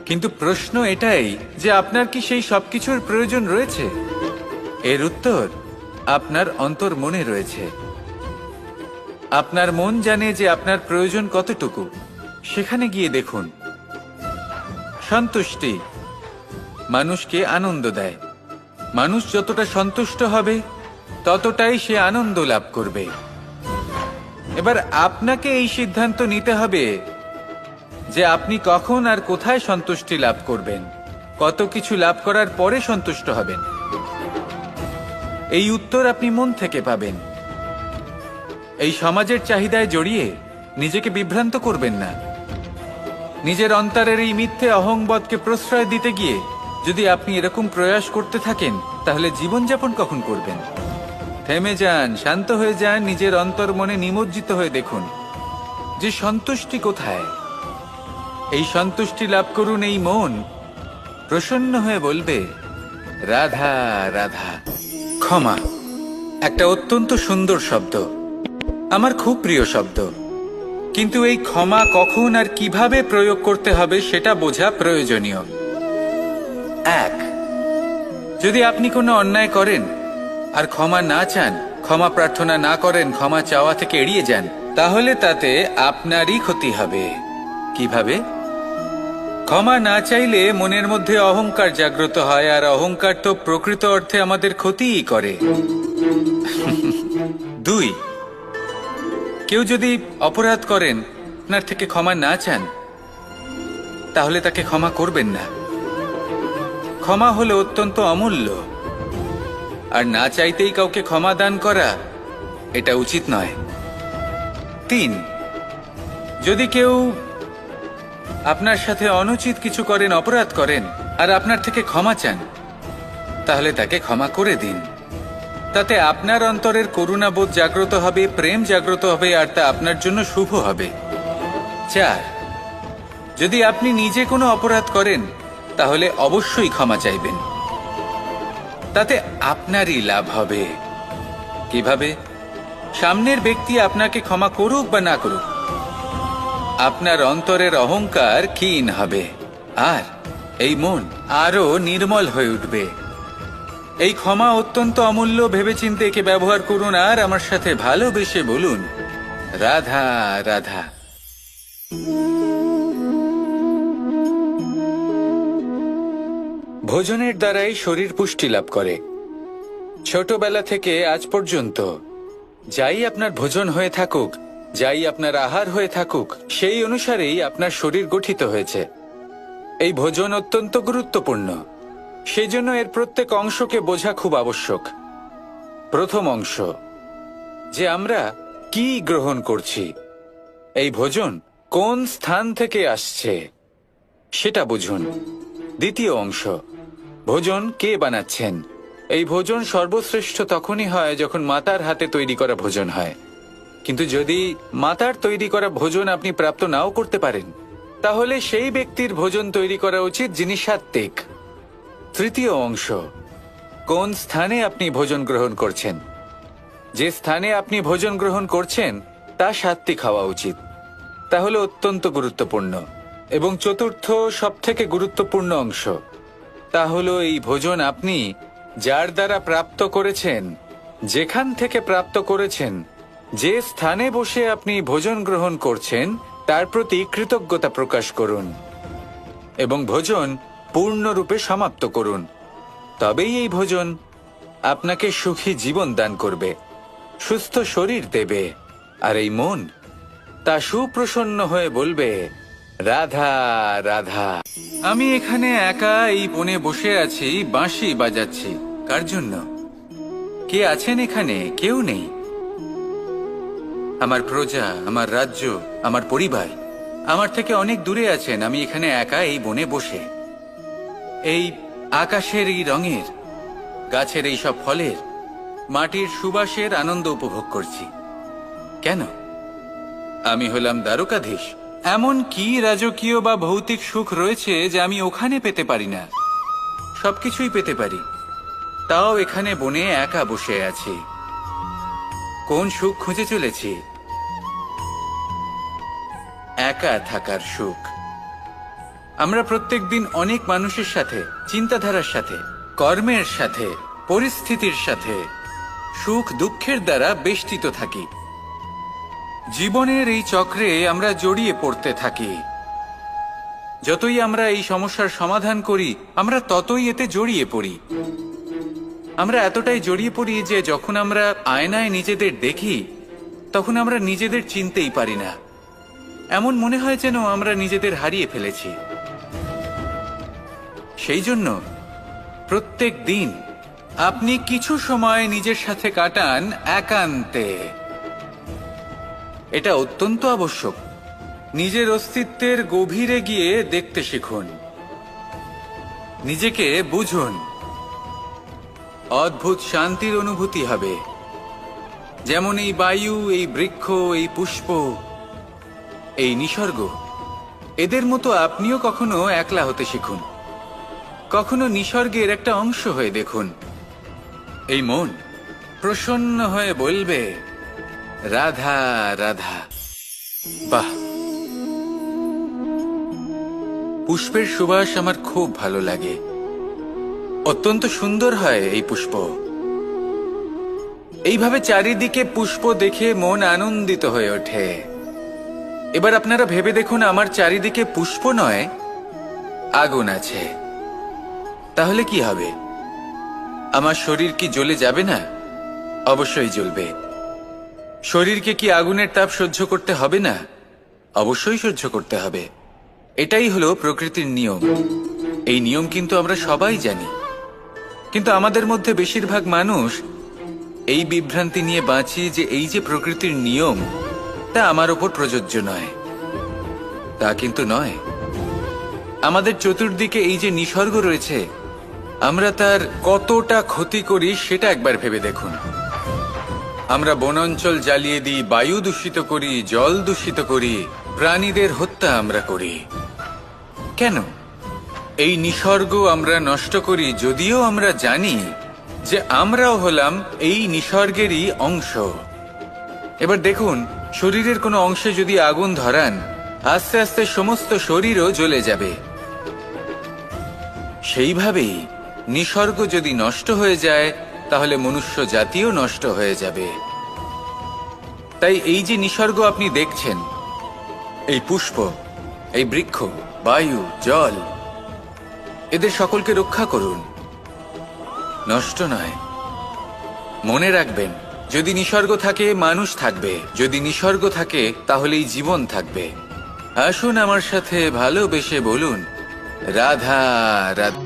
কিন্তু প্রশ্ন এটাই যে আপনার কি সেই সবকিছুর প্রয়োজন রয়েছে? এর উত্তর আপনার অন্তর মনে রয়েছে। আপনার মন জানে যে আপনার প্রয়োজন কতটুকু। সেখানে গিয়ে দেখুন। সন্তুষ্টি মানুষকে আনন্দ দেয়। মানুষ যতটা সন্তুষ্ট হবে ততটাই সে আনন্দ লাভ করবে। এবার আপনাকে এই সিদ্ধান্ত নিতে হবে যে আপনি কখন আর কোথায় সন্তুষ্টি লাভ করবেন, কত কিছু লাভ করার পরে সন্তুষ্ট হবেন। এই উত্তর আপনি মন থেকে পাবেন। এই সমাজের চাহিদায় জড়িয়ে নিজেকে বিভ্রান্ত করবেন না। নিজের অন্তরের এই মিথ্যে অহংবোধকে প্রশ্রয় দিতে গিয়ে যদি আপনি এরকম প্রয়াস করতে থাকেন, তাহলে জীবনযাপন কখন করবেন? থেমে যান, শান্ত হয়ে যান, নিজের অন্তর মনে নিমজ্জিত হয়ে দেখুন যে সন্তুষ্টি কোথায়। এই সন্তুষ্টি লাভ করুন। এই মন প্রসন্ন হয়ে বলবে, রাধা রাধা। ক্ষমা একটা অত্যন্ত সুন্দর শব্দ, আমার খুব প্রিয় শব্দ, কিন্তু এই ক্ষমা কখন আর কিভাবে প্রয়োগ করতে হবে সেটা বোঝা প্রয়োজনীয়। এক, যদি আপনি কোনো অন্যায় করেন আর ক্ষমা না চান, ক্ষমা প্রার্থনা না করেন, ক্ষমা চাওয়া থেকে এড়িয়ে যান, তাহলে তাতে আপনারই ক্ষতি হবে। কিভাবে? ক্ষমা না চাইলে মনের মধ্যে অহংকার জাগ্রত হয়, আর অহংকার তো প্রকৃত অর্থে আমাদের ক্ষতিই করে। দুই, কেউ যদি অপরাধ করেন, আপনার থেকে ক্ষমা না চান, তাহলে তাকে ক্ষমা করবেন না। ক্ষমা হলো অত্যন্ত অমূল্য, আর না চাইতেই কাউকে ক্ষমা দান করা এটা উচিত নয়। তিন, যদি কেউ আপনার সাথে অনুচিত কিছু করেন, অপরাধ করেন, আর আপনার থেকে ক্ষমা চান, তাহলে তাকে ক্ষমা করে দিন। তাতে আপনার অন্তরের করুণাবোধ জাগ্রত হবে, প্রেম জাগ্রত হবে, আর তা আপনার জন্য শুভ হবে। চার, যদি আপনি নিজে কোনো অপরাধ করেন, তাহলে অবশ্যই ক্ষমা চাইবেন। তাতে আপনারই লাভ হবে। কিভাবে? সামনের ব্যক্তি আপনাকে ক্ষমা করুক বা না করুক, আপনার অন্তরের অহংকার ক্ষীণ হবে, আর এই মন আরো নির্মল হয়ে উঠবে। এই ক্ষমা অত্যন্ত অমূল্য, ভেবেচিন্তে একে ব্যবহার করুন, আর আমার সাথে ভালোবেসে বলুন, রাধা রাধা। ভোজনের দ্বারাই শরীর পুষ্টি লাভ করে। ছোটবেলা থেকে আজ পর্যন্ত যাই আপনার ভোজন হয়ে থাকুক, যাই আপনার আহার হয়ে থাকুক, সেই অনুসারেই আপনার শরীর গঠিত হয়েছে। এই ভোজন অত্যন্ত গুরুত্বপূর্ণ। সেই জন্য এর প্রত্যেক অংশকে বোঝা খুব আবশ্যক। প্রথম অংশ, যে আমরা কি গ্রহণ করছি, এই ভোজন কোন স্থান থেকে আসছে সেটা বুঝুন। দ্বিতীয় অংশ, ভোজন কে বানাচ্ছেন। এই ভোজন সর্বশ্রেষ্ঠ তখনই হয় যখন মাতার হাতে তৈরি করা ভোজন হয়। কিন্তু যদি মাতার তৈরি করা ভোজন আপনি প্রাপ্ত নাও করতে পারেন, তাহলে সেই ব্যক্তির ভোজন তৈরি করা উচিত যিনি সাত্ত্বিক। তৃতীয় অংশ, কোন স্থানে আপনি ভোজন গ্রহণ করছেন। যে স্থানে আপনি ভোজন গ্রহণ করছেন তা সাত্ত্বিক হওয়া উচিত। তাহলে অত্যন্ত গুরুত্বপূর্ণ। এবং চতুর্থ সবথেকে গুরুত্বপূর্ণ অংশ, তা হলো এই ভোজন আপনি যার দ্বারা প্রাপ্ত করেছেন, যেখান থেকে প্রাপ্ত করেছেন, যে স্থানে বসে আপনি ভোজন গ্রহণ করছেন তার প্রতি কৃতজ্ঞতা প্রকাশ করুন এবং ভোজন পূর্ণরূপে সমাপ্ত করুন। তবেই এই ভোজন আপনাকে সুখী জীবন দান করবে, সুস্থ শরীর দেবে, আর এই মন তা সুপ্রসন্ন হয়ে বলবে, রাধা রাধা। আমি এখানে একা এই বনে বসে আছি, বাঁশি বাজাচ্ছি। কার জন্য? কে আছেন এখানে? কেউ নেই। আমার প্রজা, আমার রাজ্য, আমার পরিবার আমার থেকে অনেক দূরে আছেন। আমি এখানে একা এই বনে বসে এই আকাশের এই রঙের, গাছের এই সব ফলের, মাটির সুবাসের আনন্দ উপভোগ করছি। কেন? আমি হলাম দ্বারকাধীশ। এমন কি রাজকীয় বা ভৌতিক সুখ রয়েছে যে আমি ওখানে পেতে পারি না? সবকিছুই পেতে পারি, তাও এখানে বনে একা বসে আছি। কোন সুখ খুঁজে চলেছি? একা থাকার সুখ। আমরা প্রত্যেকদিন অনেক মানুষের সাথে, চিন্তাধারার সাথে, কর্মের সাথে, পরিস্থিতির সাথে, সুখ দুঃখের দ্বারা বেষ্টিত থাকি। জীবনের এই চক্রে আমরা জড়িয়ে পড়তে থাকি। যতই আমরা এই সমস্যার সমাধান করি, আমরা ততই এতে জড়িয়ে পড়ি। আমরা এতটাই জড়িয়ে পড়ি যে যখন আমরা আয়নায় নিজেদের দেখি, তখন আমরা নিজেদের চিনতেই পারি না। এমন মনে হয় যেন আমরা নিজেদের হারিয়ে ফেলেছি। সেই জন্য প্রত্যেক দিন আপনি কিছু সময় নিজের সাথে কাটান একান্তে। এটা অত্যন্ত আবশ্যক। নিজের অস্তিত্বের গভীরে গিয়ে দেখতে শিখুন, নিজেকে বুঝুন। অদ্ভুত শান্তির অনুভূতি হবে। যেমন এই বায়ু, এই বৃক্ষ, এই পুষ্প, এই নিসর্গ, এদের মতো আপনিও কখনো একলা হতে শিখুন। কখনো নিসর্গের একটা অংশ হয়ে দেখুন। এই মন প্রসন্ন হয়ে বলবে, রাধা রাধা। বাহ, পুষ্পের সুবাস আমার খুব ভালো লাগে। অত্যন্ত সুন্দর হয় এই পুষ্প। এইভাবে চারিদিকে পুষ্প দেখে মন আনন্দিত হয়ে ওঠে। এবার আপনারা ভেবে দেখুন, আমার চারিদিকে পুষ্প নয়, আগুন আছে। তাহলে কি হবে? আমার শরীর কি জ্বলে যাবে না? অবশ্যই জ্বলবে। শরীরকে কি আগুনের তাপ সহ্য করতে হবে না? অবশ্যই সহ্য করতে হবে। এটাই হলো প্রকৃতির নিয়ম। এই নিয়ম কিন্তু আমরা সবাই জানি, কিন্তু আমাদের মধ্যে বেশিরভাগ মানুষ এই বিভ্রান্তি নিয়ে বাঁচি যে এই যে প্রকৃতির নিয়ম, তা আমার ওপর প্রযোজ্য নয়। তা কিন্তু নয়। আমাদের চতুর্দিকে এই যে নিসর্গ রয়েছে, আমরা তার কতটা ক্ষতি করি সেটা একবার ভেবে দেখুন। আমরা বনাঞ্চল জ্বালিয়ে দিই, বায়ু দূষিত করি, জল দূষিত করি, প্রাণীদের হত্যা আমরা করি। কেন? এই নিসর্গ আমরা নষ্ট করি, যদিও আমরা জানি যে আমরাও হলাম এই নিসর্গেরই অংশ। এবার দেখুন, শরীরের কোনো অংশে যদি আগুন ধরান, আস্তে আস্তে সমস্ত শরীরও জ্বলে যাবে। সেইভাবেই নিসর্গ যদি নষ্ট হয়ে যায়, তাহলে মনুষ্য জাতিও নষ্ট হয়ে যাবে। তাই এই যে নিসর্গ আপনি দেখছেন, এই পুষ্প, এই বৃক্ষ, বায়ু, জল, এদের সকলকে রক্ষা করুন, নষ্ট নয়। মনে রাখবেন, যদি নিসর্গ থাকে মানুষ থাকবে, যদি নিসর্গ থাকে তাহলেই জীবন থাকবে। আসুন আমার সাথে ভালোবেসে বলুন, রাধা রাধা।